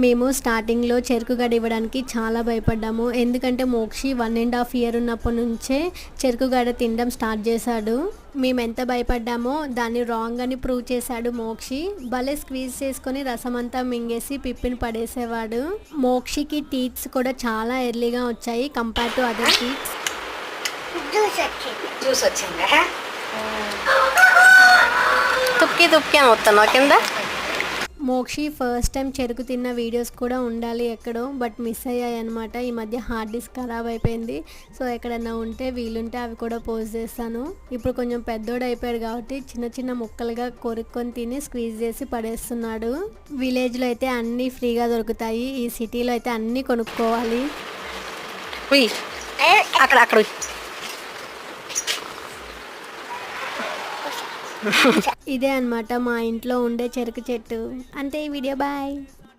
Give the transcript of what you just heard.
మేము స్టార్టింగ్లో చెరుకు గడ ఇవ్వడానికి చాలా భయపడ్డాము. ఎందుకంటే మోక్షి 1.5 ఇయర్ ఉన్నప్పటి నుంచే చెరుకు గడ తినడం స్టార్ట్ చేశాడు. మేము ఎంత భయపడ్డామో దాన్ని రాంగ్ అని ప్రూవ్ చేశాడు మోక్షి. భలే స్క్వీజ్ చేసుకొని రసం అంతా మింగేసి పిప్పిని పడేసేవాడు. మోక్షికి టీత్స్ కూడా చాలా ఎర్లీగా వచ్చాయి compare to other teeths. Juice వచ్చిందా? తుక్కి మొత్తం కింద. మోక్షి ఫస్ట్ టైం చెరుకు తిన్న వీడియోస్ కూడా ఉండాలి ఎక్కడో, బట్ మిస్ అయ్యాయి అనమాట. ఈ మధ్య హార్డ్ డిస్క్ ఖరాబ్ అయిపోయింది. సో ఎక్కడన్నా ఉంటే వీలుంటే అవి కూడా పోస్ట్ చేస్తాను. ఇప్పుడు కొంచెం పెద్దోడు అయిపోయాడు కాబట్టి చిన్న చిన్న ముక్కలుగా కొరుక్కొని తిని స్క్వీజ్ చేసి పడేస్తున్నాడు. విలేజ్లో అయితే అన్నీ ఫ్రీగా దొరుకుతాయి, ఈ సిటీలో అయితే అన్నీ కొనుక్కోవాలి. అక్కడ ఇదే అన్నమాట మా ఇంట్లో ఉండే చెరుకు చెట్టు. అంతే ఈ వీడియో, బాయ్.